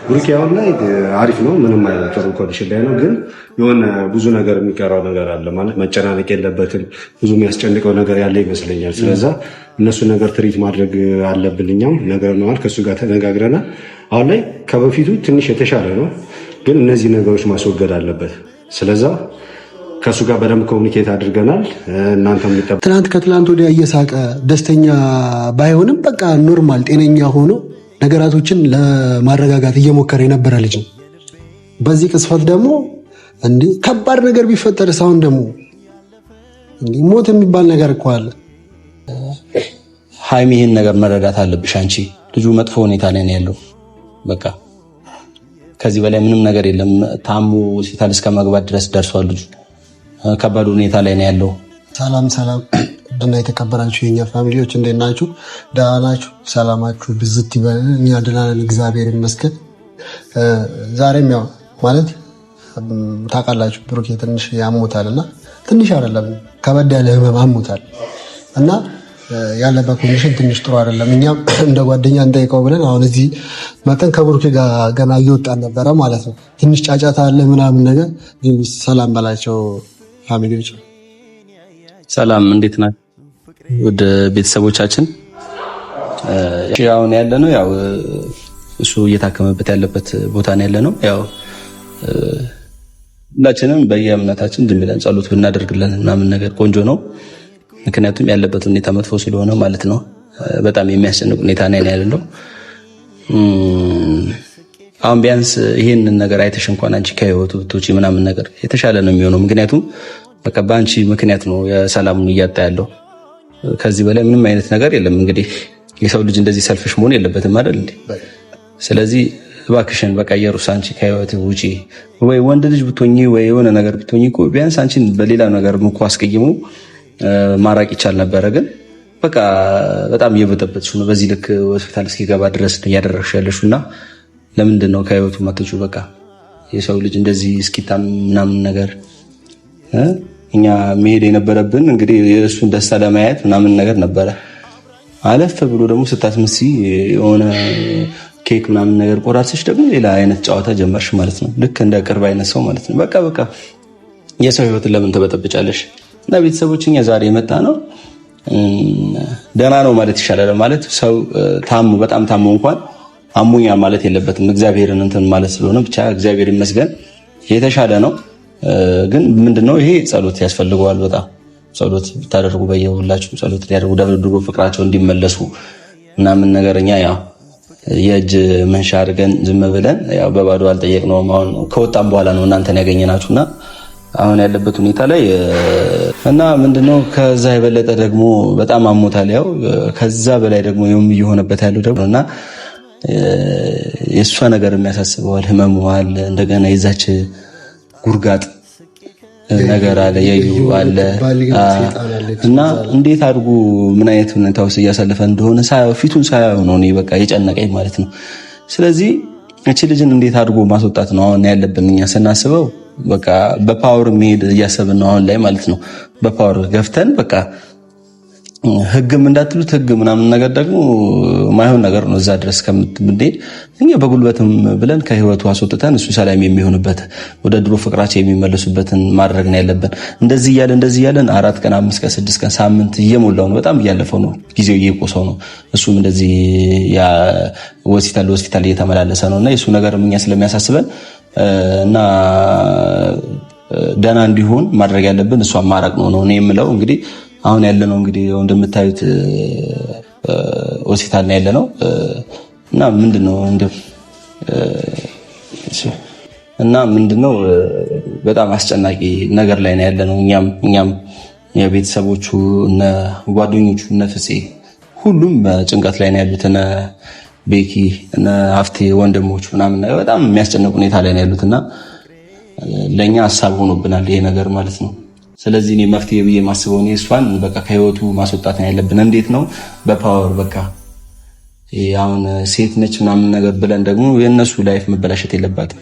ብሩክ አሁን ላይ አሪፍ ነው፣ ምንም አይነት ጥሩ ኮንዲሽን ላይ ነው። ግን የሆነ ብዙ ነገር የሚቀረው ነገር አለ ማለት መጨናነቅ የለበትም። ብዙ የሚያስጨንቀው ነገር ያለ ይመስለኛል። ስለዛ እነሱ ነገር ትሪት ማድረግ አለብን። እኛም ነገር ነዋል ከእሱ ጋር ተነጋግረናል። አሁን ላይ ከበፊቱ ትንሽ የተሻለ ነው፣ ግን እነዚህ ነገሮች ማስወገድ አለበት። ስለዛ ከእሱ ጋር በደንብ ኮሚኒኬት አድርገናል። እናንተም ትናንት ከትላንት ወዲያ እየሳቀ ደስተኛ ባይሆንም በቃ ኖርማል ጤነኛ ሆኖ ነገራቶችን ለማረጋጋት እየሞከረ የነበረ ልጅ ነው። በዚህ ቅስፈት ደግሞ እንዲህ ከባድ ነገር ቢፈጠር ሳሁን ደግሞ እንዲህ ሞት የሚባል ነገር እኮ አለ። ሀይሚ ይህን ነገር መረዳት አለብሽ። አንቺ ልጁ መጥፎ ሁኔታ ላይ ነው ያለው። በቃ ከዚህ በላይ ምንም ነገር የለም። ታሙ ሆስፒታል እስከ መግባት ድረስ ደርሷል። ልጁ ከባድ ሁኔታ ላይ ነው ያለው። ሰላም ሰላም እና የተከበራችሁ የኛ ፋሚሊዎች እንዴት ናችሁ? ደህና ናችሁ? ሰላማችሁ ብዝት ይበል። እኛ ደህና ነን፣ እግዚአብሔር ይመስገን። ዛሬም ያው ማለት ታውቃላችሁ ብሩኬ ትንሽ ያሞታል እና ትንሽ አይደለም ከበድ ያለ ህመም አሞታል እና ያለበት ኮንዲሽን ትንሽ ጥሩ አይደለም። እኛም እንደ ጓደኛ እንጠይቀው ብለን አሁን እዚህ መጠን ከብሩኬ ጋር ገና እየወጣን ነበረ ማለት ነው። ትንሽ ጫጫታ አለ ምናምን ነገር። ሰላም በላቸው ፋሚሊዎች። ሰላም እንዴት ናችሁ? ወደ ቤተሰቦቻችን አሁን ያለ ነው ያው እሱ እየታከመበት ያለበት ቦታ ነው ያለ ነው። ያው ሁላችንም በየእምነታችን ዝም ብለን ጸሎት ብናደርግለን ምናምን ነገር ቆንጆ ነው። ምክንያቱም ያለበት ሁኔታ መጥፎ ስለሆነ ማለት ነው። በጣም የሚያስጨንቅ ሁኔታ ነው ያለው። አሁን ቢያንስ ይሄንን ነገር አይተሽ እንኳን አንቺ ከህይወቱ ብትወጪ ምናምን ነገር የተሻለ ነው የሚሆነው። ምክንያቱም በቃ በአንቺ ምክንያት ነው የሰላሙን እያጣ ያለው። ከዚህ በላይ ምንም አይነት ነገር የለም። እንግዲህ የሰው ልጅ እንደዚህ ሰልፍሽ መሆን የለበትም አይደል እንዴ? ስለዚህ እባክሽን በቃ ኢየሩስ አንቺ ከህይወት ውጪ። ወይ ወንድ ልጅ ብትሆኚ ወይ የሆነ ነገር ብትሆኚ እኮ ቢያንስ አንቺን በሌላ ነገር እንኳን አስቀይሙ ማራቅ ይቻል ነበረ። ግን በቃ በጣም እየበጠበጥሽ ነው። በዚህ ልክ ሆስፒታል እስኪገባ ድረስ እያደረግሽ ያለሽውና ለምንድን ነው ከህይወቱ ማትጪው? በቃ የሰው ልጅ እንደዚህ እስኪታም ምናምን ነገር እኛ መሄድ የነበረብን እንግዲህ የእሱን ደስታ ለማየት ምናምን ነገር ነበረ። አለፍ ብሎ ደግሞ ስታስመሲ የሆነ ኬክ ምናምን ነገር ቆራርሰሽ ደግሞ ሌላ አይነት ጨዋታ ጀመርሽ ማለት ነው። ልክ እንደ ቅርብ አይነት ሰው ማለት ነው። በቃ የሰው ህይወትን ለምን ተበጠብጫለሽ? እና ቤተሰቦች እኛ ዛሬ የመጣ ነው ደህና ነው ማለት ይሻላል። ማለት ሰው ታሙ በጣም ታሙ እንኳን አሞኛል ማለት የለበትም። እግዚአብሔርን እንትን ማለት ስለሆነ ብቻ እግዚአብሔር ይመስገን የተሻለ ነው። ግን ምንድነው ይሄ ጸሎት ያስፈልገዋል። በጣም ጸሎት ብታደርጉ በየሁላችሁ ጸሎት ያደርጉ ድሮ ፍቅራቸው እንዲመለሱ ምናምን ነገርኛ ያው የእጅ መንሻ አድርገን ዝም ብለን ያው በባዶ አልጠየቅነውም። አሁን ከወጣም በኋላ ነው እናንተን ያገኘናችሁና አሁን ያለበት ሁኔታ ላይ እና ምንድነው ከዛ የበለጠ ደግሞ በጣም አሞታል። ያው ከዛ በላይ ደግሞ የሆነበት ያለው ደግሞና የእሷ ነገር የሚያሳስበዋል። ህመሙ አለ፣ እንደገና የዛች ጉርጋጥ ነገር አለ፣ የዩ አለ እና እንዴት አድርጎ ምን አይነት ሁኔታ ውስጥ እያሳለፈ እንደሆነ ሳያው ፊቱን ሳያው ነው እኔ በቃ የጨነቀኝ ማለት ነው። ስለዚህ እቺ ልጅን እንዴት አድርጎ ማስወጣት ነው አሁን ያለብን እኛ ስናስበው። በቃ በፓወር መሄድ እያሰብን ነው አሁን ላይ ማለት ነው። በፓወር ገፍተን በቃ ህግም እንዳትሉት ህግ ምናምን ነገር ደግሞ ማይሆን ነገር ነው። እዛ ድረስ ከምትምንሄድ እኛ በጉልበትም ብለን ከህይወቱ አስወጥተን እሱ ሰላም የሚሆንበት ወደ ድሮ ፍቅራቸው የሚመለሱበትን ማድረግ ነው ያለብን። እንደዚህ እያለን 4 ቀን 5 ቀን 6 ቀን ሳምንት እየሞላው ነው። በጣም እያለፈው ነው፣ ጊዜው እየቆሰው ነው። እሱም እንደዚህ ያ ሆስፒታል እየተመላለሰ ነውና የሱ ነገርም እኛ ስለሚያሳስበን እና ደህና እንዲሆን ማድረግ ያለብን እሷን ማራቅ ነው እኔ የምለው። እንግዲህ አሁን ያለነው እንግዲህ እንደምታዩት ሆስፒታል ነው ያለነው እና ምንድነው በጣም አስጨናቂ ነገር ላይ ነው ያለነው። እኛም የቤተሰቦቹ እነ ጓደኞቹ እነ ፍፄ ሁሉም ጭንቀት ላይ ነው ያሉት። እነ ቤኪ እነ ሀፍቴ ወንድሞቹ ምናምን በጣም የሚያስጨንቅ ሁኔታ ላይ ነው ያሉትና ለኛ ሐሳብ ሆኖብናል ይሄ ነገር ማለት ነው። ስለዚህ እኔ መፍትሄ ብዬ ማስበው እኔ እሷን በቃ ከህይወቱ ማስወጣት ነው ያለብን። እንዴት ነው? በፓወር በቃ አሁን ሴት ነች ምናምን ነገር ብለን ደግሞ የነሱ ላይፍ መበላሸት የለባትም።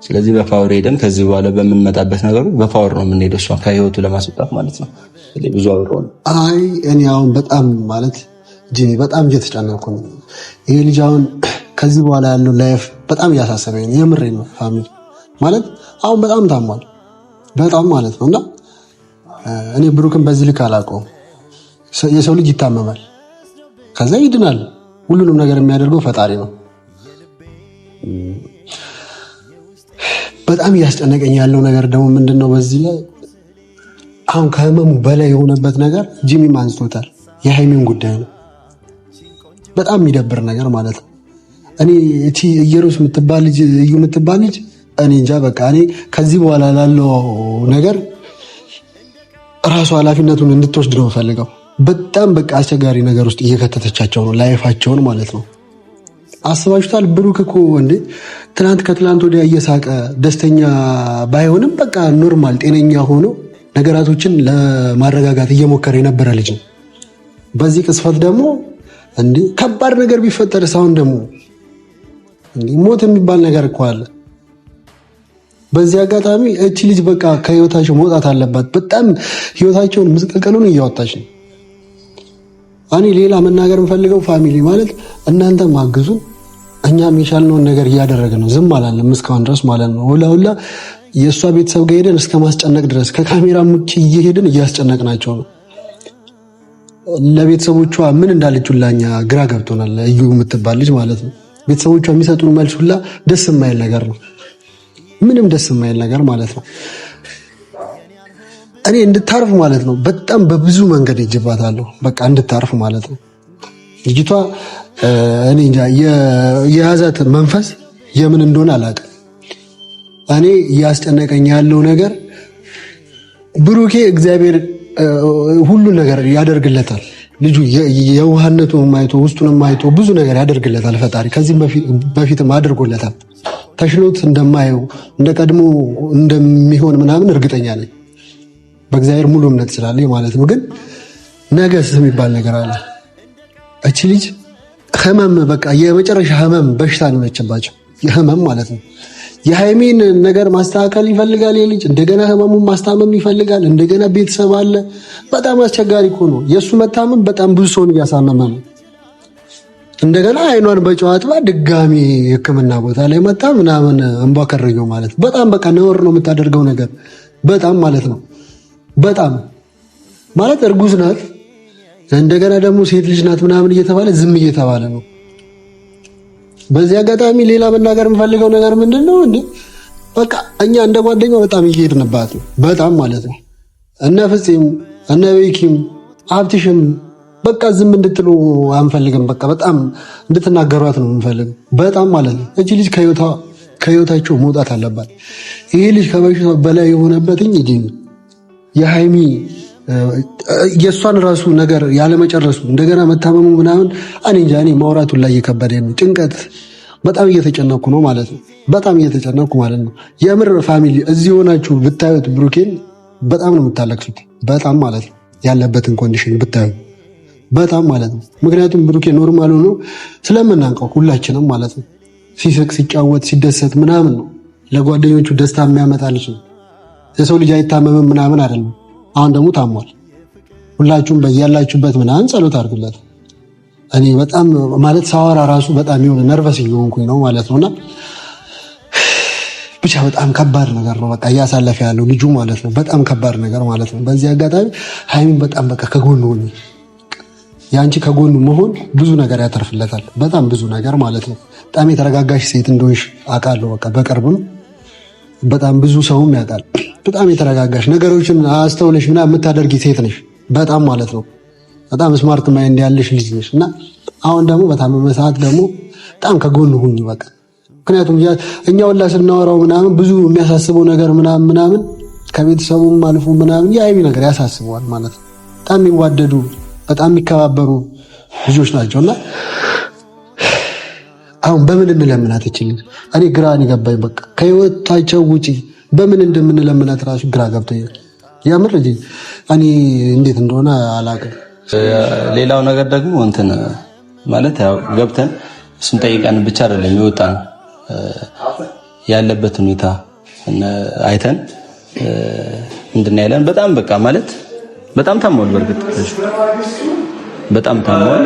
ስለዚህ በፓወር ሄደን ከዚህ በኋላ በምንመጣበት ነገሩ በፓወር ነው የምንሄደው እሷን ከህይወቱ ለማስወጣት ማለት ነው። ስለዚህ ብዙ አብረው ነው። አይ እኔ አሁን በጣም ማለት ጂኒ በጣም እየተጨነኩ ነው። ይሄ ልጅ አሁን ከዚህ በኋላ ያለው ላይፍ በጣም እያሳሰበኝ የምሬ ነው። ፋሚሊ ማለት አሁን በጣም ታሟል፣ በጣም ማለት ነው። እና እኔ ብሩክን በዚህ ልክ አላውቀውም። የሰው ልጅ ይታመማል፣ ከዛ ይድናል። ሁሉንም ነገር የሚያደርገው ፈጣሪ ነው። በጣም እያስጨነቀኝ ያለው ነገር ደግሞ ምንድነው? በዚህ ላይ አሁን ከህመሙ በላይ የሆነበት ነገር ጂሚም አንስቶታል፣ የሃይሚን ጉዳይ ነው። በጣም የሚደብር ነገር ማለት ነው። እኔ እቺ እየሩስ የምትባል ልጅ እዩ የምትባል ልጅ እኔ እንጃ በቃ እኔ ከዚህ በኋላ ላለው ነገር ራሱ ኃላፊነቱን እንድትወስድ ነው ፈልገው። በጣም በቃ አስቸጋሪ ነገር ውስጥ እየከተተቻቸው ነው ላይፋቸውን ማለት ነው። አስባችሁታል? ብሩክ እኮ እንዴ ከትላንት ወዲያ እየሳቀ ደስተኛ ባይሆንም በቃ ኖርማል ጤነኛ ሆኖ ነገራቶችን ለማረጋጋት እየሞከረ የነበረ ልጅ ነው። በዚህ ቅስፈት ደግሞ እንዴ ከባድ ነገር ቢፈጠር ሳይሆን ደግሞ እንዴ ሞት የሚባል ነገር እኮ አለ። በዚህ አጋጣሚ እቺ ልጅ በቃ ከህይወታቸው መውጣት አለባት። በጣም ህይወታቸውን ምስቅልቅሉን እያወጣች ነው። እኔ ሌላ መናገር የምፈልገው ፋሚሊ ማለት እናንተ ማግዙን፣ እኛም የቻልነውን ነገር እያደረግን ነው። ዝም አላለም እስካሁን ድረስ ማለት ነው። ሁላ የእሷ ቤተሰብ ጋር ሄደን እስከ ማስጨነቅ ድረስ ከካሜራም ውጭ እየሄድን እያስጨነቅናቸው ነው። ለቤተሰቦቿ ምን እንዳለች ሁላ እኛ ግራ ገብቶናል። እዩ የምትባል ልጅ ማለት ነው። ቤተሰቦቿ የሚሰጡን መልስ ሁላ ደስ የማይል ነገር ነው። ምንም ደስ የማይል ነገር ማለት ነው። እኔ እንድታርፍ ማለት ነው በጣም በብዙ መንገድ ይጅባታለሁ። በቃ እንድታርፍ ማለት ነው። ልጅቷ እኔ እንጃ የያዛት መንፈስ የምን እንደሆነ አላውቅም። እኔ እያስጨነቀኝ ያለው ነገር ብሩኬ እግዚአብሔር ሁሉ ነገር ያደርግለታል። ልጁ የዋህነቱን ማይቶ ውስጡን ማይቶ ብዙ ነገር ያደርግለታል ፈጣሪ። ከዚህም በፊትም አድርጎለታል። ተሽሎት እንደማየው እንደ ቀድሞ እንደሚሆን ምናምን እርግጠኛ ነኝ። በእግዚአብሔር ሙሉ እምነት ስላለኝ ማለት ነው። ግን ነገስ የሚባል ነገር አለ። እቺ ልጅ ህመም በቃ የመጨረሻ ህመም በሽታ ነው የሆነችባቸው። የህመም ማለት ነው። የሃይሜን ነገር ማስተካከል ይፈልጋል የልጅ እንደገና ህመሙን ማስታመም ይፈልጋል። እንደገና ቤተሰብ አለ። በጣም አስቸጋሪ እኮ ነው። የእሱ መታመም በጣም ብዙ ሰውን እያሳመመ ነው። እንደገና አይኗን በጨዋታ ድጋሚ ሕክምና ቦታ ላይ መጣ ምናምን እንባ ከረገው ማለት በጣም በቃ ነውር ነው የምታደርገው ነገር በጣም ማለት ነው። በጣም ማለት እርጉዝ ናት፣ እንደገና ደግሞ ሴት ልጅ ናት ምናምን እየተባለ ዝም እየተባለ ነው። በዚህ አጋጣሚ ሌላ መናገር የምፈልገው ነገር ምንድነው እንዴ በቃ እኛ እንደ ጓደኛው በጣም እየሄድንባት ነው በጣም ማለት ነው። እነ ፍፄም እነ ቤኪም ሀብትሽም በቃ ዝም እንድትሉ አንፈልግም። በቃ በጣም እንድትናገሯት ነው የምንፈልግ በጣም ማለት ነው። እቺ ልጅ ከህይወታቸው መውጣት አለባት። ይሄ ልጅ ከበሽታው በላይ የሆነበትኝ እጂ የሃይሚ የእሷን ራሱ ነገር ያለመጨረሱ እንደገና መታመሙ ምናምን እኔ እንጃ። እኔ ማውራቱን ላይ እየከበደኝ ነው። ጭንቀት በጣም እየተጨነኩ ነው ማለት ነው። በጣም እየተጨነኩ ማለት ነው። የምር ፋሚሊ እዚህ ሆናችሁ ብታዩት ብሩኬን በጣም ነው የምታለቅሱት። በጣም ማለት ነው ያለበትን ኮንዲሽን ብታዩ በጣም ማለት ነው። ምክንያቱም ብሩኬ ኖርማል ሆኖ ስለምናንቀው ሁላችንም ማለት ነው ሲስቅ ሲጫወት ሲደሰት ምናምን ነው ለጓደኞቹ ደስታ የሚያመጣ ልጅ ነው። የሰው ልጅ አይታመምም ምናምን አይደለም። አሁን ደግሞ ታሟል። ሁላችሁም በያላችሁበት ምናምን ጸሎት አድርጉለት። እኔ በጣም ማለት ሳወራ ራሱ በጣም የሆነ ነርቨስ እየሆንኩኝ ነው ማለት ነውና ብቻ በጣም ከባድ ነገር ነው በቃ እያሳለፈ ያለው ልጁ ማለት ነው። በጣም ከባድ ነገር ማለት ነው። በዚህ አጋጣሚ ሃይሚን በጣም በቃ ከጎኑ ሆኜ ያንቺ ከጎኑ መሆን ብዙ ነገር ያተርፍለታል። በጣም ብዙ ነገር ማለት ነው። በጣም የተረጋጋሽ ሴት እንደሆንሽ አውቃለሁ። በቃ በቅርብም በጣም ብዙ ሰውም ያውቃል። በጣም የተረጋጋሽ ነገሮችን አስተውለሽ ምናምን የምታደርጊ ሴት ነሽ በጣም ማለት ነው። በጣም ስማርት ማይንድ ያለሽ ልጅ ነሽ እና አሁን ደግሞ በታመመ ሰዓት ደግሞ በጣም ከጎኑ ሁኚ በቃ። ምክንያቱም እኛ ሁላ ስናወራው ምናምን ብዙ የሚያሳስበው ነገር ምናምን ከቤተሰቡም አልፎ ምናምን የሃይሚ ነገር ያሳስበዋል ማለት ነው። በጣም የሚዋደዱ በጣም የሚከባበሩ ልጆች ናቸውና አሁን በምን እንለምናት ይችላል? እኔ ግራን ይገባኝ በቃ ከህይወታቸው ውጪ በምን እንደምንለምናት ራሱ ግራ ገብቶኛል። ያምር እንጂ እኔ እንዴት እንደሆነ አላውቅም። ሌላው ነገር ደግሞ እንትን ማለት ያው ገብተን እሱን ጠይቀን ብቻ አይደለም ይወጣን ያለበት ሁኔታ አይተን ምንድን ያለን በጣም በቃ ማለት በጣም ታሟል። በእርግጥ በጣም ታሟል።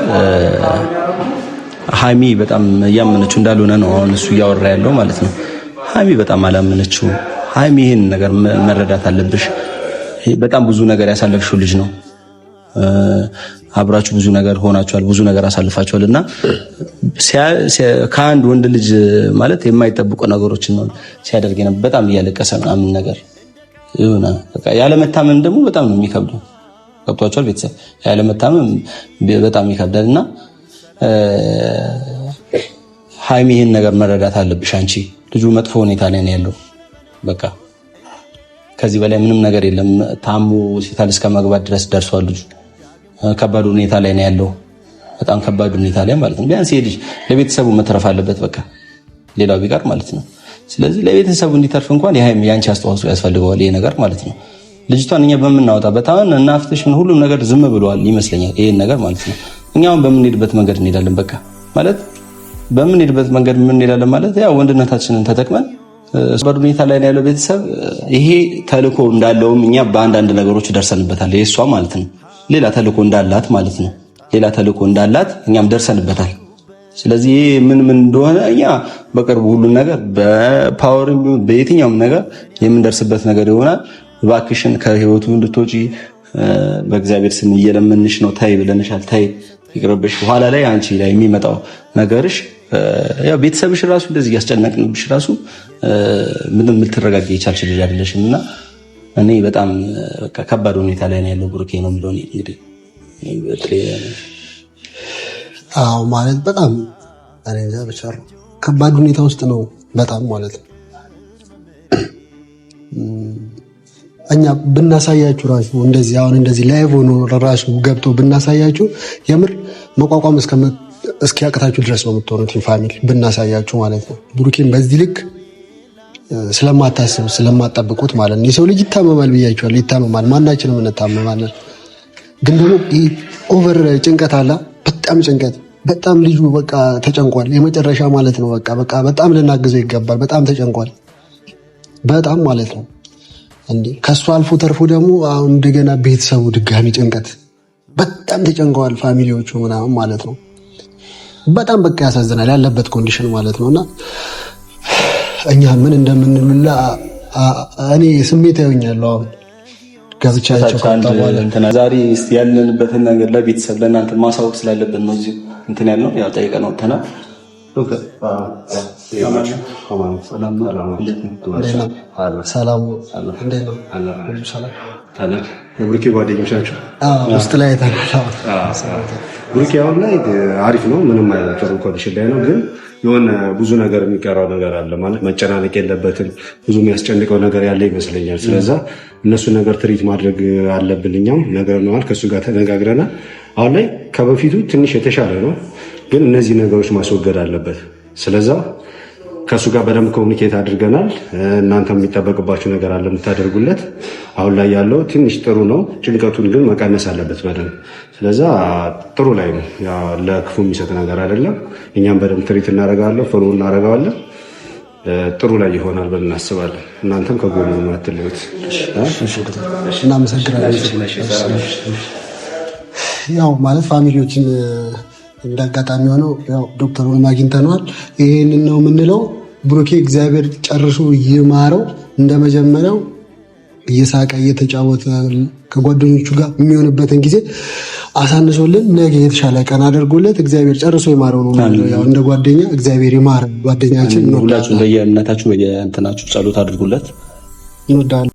ሀይሚ በጣም እያመነችው እንዳልሆነ ነው አሁን እሱ እያወራ ያለው ማለት ነው። ሀይሚ በጣም አላመነችው። ሀይሚ ይሄን ነገር መረዳት አለብሽ። በጣም ብዙ ነገር ያሳለፍሽው ልጅ ነው። አብራችሁ ብዙ ነገር ሆናችኋል፣ ብዙ ነገር አሳልፋችኋል እና ከአንድ ወንድ ልጅ ማለት የማይጠብቁ ነገሮችን ነው ሲያደርግ ነበር። በጣም እያለቀሰ ምናምን ነገር ይሁን በቃ ያለ መታመን ደግሞ በጣም ነው የሚከብደው። ገብቷችኋል ቤተሰብ? ያለ መታመን በጣም ይከብዳል እና ሀይሚ ይሄን ነገር መረዳት አለብሽ። አንቺ ልጁ መጥፎ ሁኔታ ላይ ነው ያለው። በቃ ከዚህ በላይ ምንም ነገር የለም። ታሙ ሆስፒታል እስከ መግባት ድረስ ደርሷል ልጁ። ከባድ ሁኔታ ላይ ነው ያለው። በጣም ከባድ ሁኔታ ላይ ማለት ነው። ቢያንስ ይሄ ልጅ ለቤተሰቡ መትረፍ አለበት። በቃ ሌላው ቢቀር ማለት ነው። ስለዚህ ለቤተሰቡ እንዲተርፍ እንኳን የአንቺ አስተዋጽኦ ያስፈልገዋል ይሄ ነገር ማለት ነው። ልጅቷን እኛ በምናወጣበት አሁን እናፍተሽን ሁሉም ነገር ዝም ብለዋል ይመስለኛል ይሄን ነገር ማለት ነው። እኛውን በምንሄድበት መንገድ እንሄዳለን። በቃ ማለት በምንሄድበት መንገድ እንሄዳለን ማለት ያው ወንድነታችንን ተጠቅመን ከባድ ሁኔታ ላይ ያለው ቤተሰብ ይሄ ተልእኮ እንዳለውም እኛ በአንዳንድ ነገሮች ደርሰንበታል። የእሷ ማለት ነው ሌላ ተልእኮ እንዳላት ማለት ነው። ሌላ ተልእኮ እንዳላት እኛም ደርሰንበታል። ስለዚህ ምን እንደሆነ እኛ በቅርቡ ሁሉን ነገር በፓወር በየትኛውም ነገር የምንደርስበት ነገር ይሆናል። እባክሽን ከህይወቱ እንድትወጪ በእግዚአብሔር ስም እየለመንሽ ነው። ታይ ብለንሻል። ታይ ይቅርብሽ። በኋላ ላይ አንቺ ላይ የሚመጣው ነገርሽ ያው ቤተሰብሽ ራሱ እንደዚህ ያስጨነቅንብሽ ራሱ ምንም ልትረጋጊ የቻልሽ ልጅ አይደለሽም እና እኔ በጣም በቃ ከባድ ሁኔታ ላይ ነው ያለው ብሩኬ ነው የሚለው እንግዲህ አዎ ማለት በጣም እኔ ብቻ ከባድ ሁኔታ ውስጥ ነው በጣም ማለት ነው። እኛ ብናሳያችሁ ራሱ እንደዚህ አሁን እንደዚህ ላይቭ ሆኖ ራሱ ገብቶ ብናሳያችሁ የምር መቋቋም እስኪያቅታችሁ ድረስ ነው የምትሆኑት ፋሚሊ ብናሳያችሁ ማለት ነው። ብሩኬን በዚህ ልክ ስለማታስብ ስለማጠብቁት ማለት ነው። የሰው ልጅ ይታመማል ብያችኋለሁ፣ ይታመማል፣ ማናችንም እንታመማለን። ግን ደግሞ ኦቨር ጭንቀት አለ፣ በጣም ጭንቀት፣ በጣም ልጁ በቃ ተጨንቋል፣ የመጨረሻ ማለት ነው። በቃ በጣም ልናግዘው ይገባል። በጣም ተጨንቋል፣ በጣም ማለት ነው። እንዴ ከሱ አልፎ ተርፎ ደግሞ አሁን እንደገና ቤተሰቡ ድጋሚ ጭንቀት፣ በጣም ተጨንቀዋል ፋሚሊዎቹ ምናምን ማለት ነው። በጣም በቃ ያሳዝናል ያለበት ኮንዲሽን ማለት ነውና እኛ ምን እንደምንሉላ እኔ ስሜት ያዩኛለሁ። አሁን ጋብቻቸው እንትና ዛሬ ያለንበትን ነገር ለቤተሰብ ለእናንተ ማሳወቅ ስላለብን ነው እዚህ እንትን ያልነው። ያው ጠይቀን ወጥተና ሰላም ብሩኬ ጓደኞች ናቸው ውስጥ ላይ ብሩኬ አሁን ላይ አሪፍ ነው። ምንም ጥሩ ኮንዲሽን ላይ ነው ግን የሆነ ብዙ ነገር የሚቀራው ነገር አለ ማለት መጨናነቅ የለበትም። ብዙ የሚያስጨንቀው ነገር ያለ ይመስለኛል። ስለዛ እነሱ ነገር ትሪት ማድረግ አለብን። እኛም ነገር ነዋል ከእሱ ጋር ተነጋግረናል። አሁን ላይ ከበፊቱ ትንሽ የተሻለ ነው ግን እነዚህ ነገሮች ማስወገድ አለበት። ስለዛ ከእሱ ጋር በደንብ ኮሚኒኬት አድርገናል። እናንተ የሚጠበቅባችሁ ነገር አለ የምታደርጉለት። አሁን ላይ ያለው ትንሽ ጥሩ ነው፣ ጭንቀቱን ግን መቀነስ አለበት በደንብ። ስለዛ ጥሩ ላይ ነው። ለክፉ የሚሰጥ ነገር አይደለም። እኛም በደንብ ትሪት እናደርጋለን፣ ፎሎ እናደርገዋለን። ጥሩ ላይ ይሆናል ብለን እናስባለን። እናንተም ከጎኑ ነው አትለዩት። እናመሰግናለን። ያው ማለት ፋሚሊዎችን እንዳጋጣሚ ሆነው ያው ዶክተሩን አግኝተነዋል። ይሄንን ነው የምንለው። ብሩኬ እግዚአብሔር ጨርሶ ይማረው። እንደመጀመሪያው እየሳቀ እየተጫወተ ከጓደኞቹ ጋር የሚሆንበትን ጊዜ አሳንሶልን ነገ የተሻለ ቀን አድርጎለት እግዚአብሔር ጨርሶ ይማረው ነው የምንለው። ያው እንደ ጓደኛ እግዚአብሔር ይማረው ጓደኛችን ነው። ሁላችሁ በየእምነታችሁ በየእንትናችሁ ጸሎት አድርጉለት። እንወዳለን።